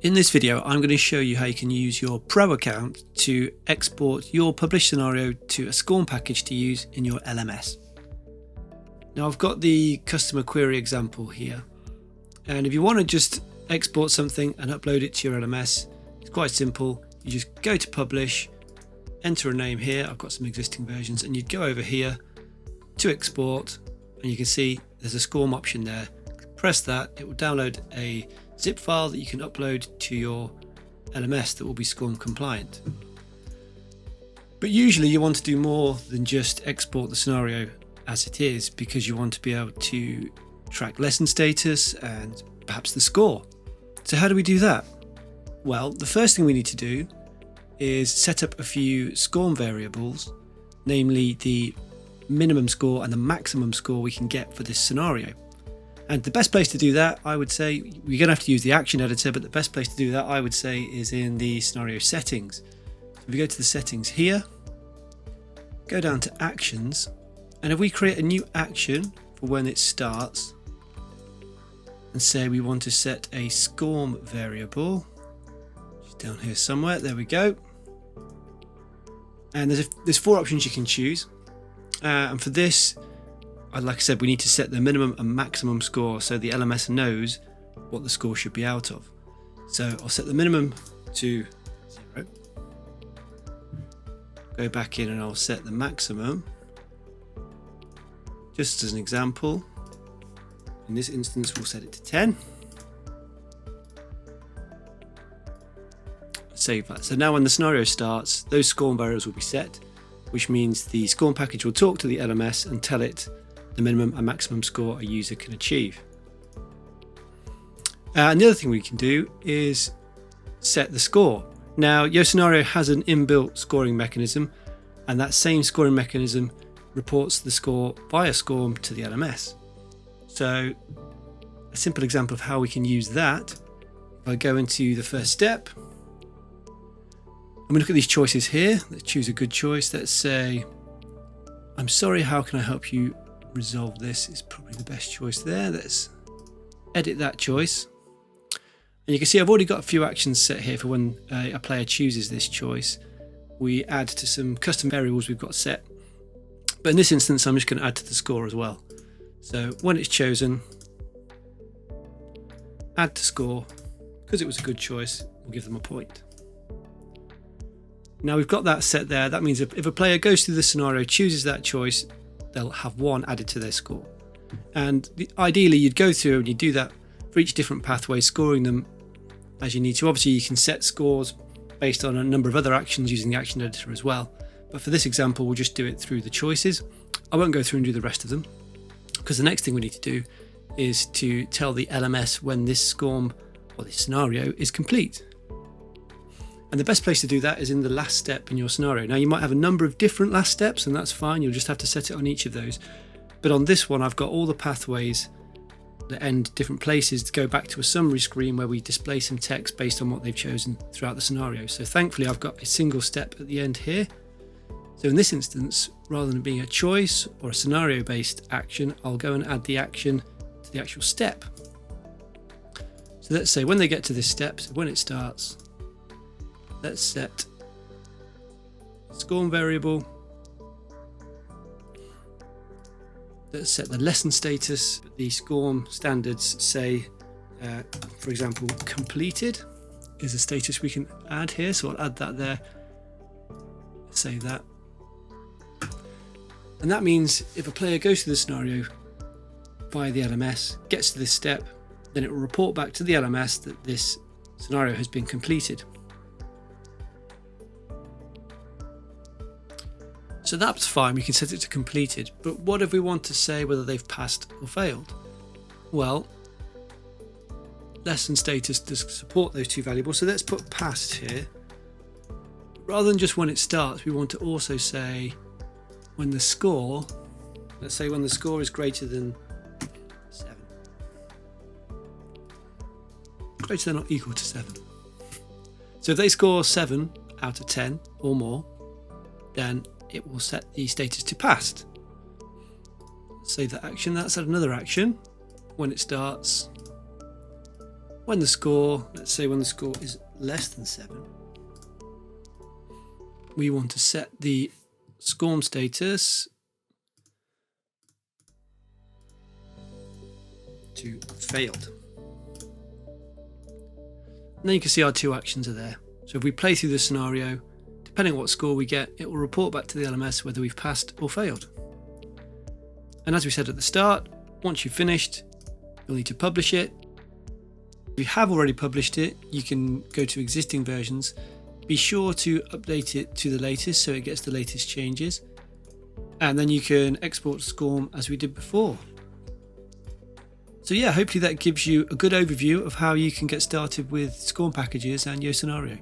In this video, I'm going to show you how you can use your Pro account to export your published scenario to a SCORM package to use in your LMS. Now I've got the customer query example here, and if you want to just export something and upload it to your LMS, it's quite simple. You just go to publish, enter a name here. I've got some existing versions, and you'd go over here to export, and you can see there's a SCORM option there. Press that, it will download a zip file that you can upload to your LMS that will be SCORM compliant. But usually you want to do more than just export the scenario as it is, because you want to be able to track lesson status and perhaps the score. So how do we do that? Well, the first thing we need to do is set up a few SCORM variables, namely the minimum score and the maximum score we can get for this scenario. And the best place to do that, I would say, you're going to have to use the action editor, but the best place to do that, I would say, is in the scenario settings. So if we go to the settings here, go down to actions, and if we create a new action for when it starts, and say we want to set a SCORM variable, which is down here somewhere, there we go. And there's 4 options you can choose. And for this, like I said, we need to set the minimum and maximum score so the LMS knows what the score should be out of. So I'll set the minimum to 0. Go back in and I'll set the maximum, just as an example. In this instance, we'll set it to 10. Save that. So now when the scenario starts, those SCORM variables will be set, which means the SCORM package will talk to the LMS and tell it the minimum and maximum score a user can achieve. And the other thing we can do is set the score. Now, your scenario has an inbuilt scoring mechanism, and that same scoring mechanism reports the score via SCORM to the LMS. So a simple example of how we can use that, if I go into the first step, and we look at these choices here. Let's choose a good choice. Let's say, I'm sorry, how can I help you resolve this? Is probably the best choice there. Let's edit that choice. And you can see I've already got a few actions set here for when a player chooses this choice. We add to some custom variables we've got set. But in this instance, I'm just going to add to the score as well. So when it's chosen, add to score. Because it was a good choice, we'll give them a point. Now we've got that set there. That means if a player goes through the scenario, chooses that choice, they'll have 1 added to their score. And ideally you'd go through and you do that for each different pathway, scoring them as you need to. Obviously you can set scores based on a number of other actions using the action editor as well. But for this example, we'll just do it through the choices. I won't go through and do the rest of them, because the next thing we need to do is to tell the LMS when this SCORM or this scenario is complete. And the best place to do that is in the last step in your scenario. Now you might have a number of different last steps, and that's fine. You'll just have to set it on each of those. But on this one, I've got all the pathways that end different places to go back to a summary screen where we display some text based on what they've chosen throughout the scenario. So thankfully, I've got a single step at the end here. So in this instance, rather than being a choice or a scenario-based action, I'll go and add the action to the actual step. So let's say when they get to this step, so when it starts, let's set SCORM variable. Let's set the lesson status. The SCORM standards say, for example, completed is a status we can add here. So I'll add that there. Save that. And that means if a player goes through the scenario via the LMS, gets to this step, then it will report back to the LMS that this scenario has been completed. So that's fine, we can set it to completed, but what if we want to say whether they've passed or failed? Well, lesson status does support those 2 variables, so let's put passed here. Rather than just when it starts, we want to also say when the score, let's say when the score is greater than 7. Greater than or equal to 7. So if they score 7 out of 10 or more, then it will set the status to passed. Save that action. That's another action. When it starts, when the score, let's say when the score is less than 7, we want to set the SCORM status to failed. And then you can see our 2 actions are there. So if we play through the scenario, depending on what score we get, it will report back to the LMS whether we've passed or failed. And as we said at the start, once you've finished, you'll need to publish it. If you have already published it, you can go to existing versions. Be sure to update it to the latest so it gets the latest changes. And then you can export SCORM as we did before. So yeah, hopefully that gives you a good overview of how you can get started with SCORM packages and your scenario.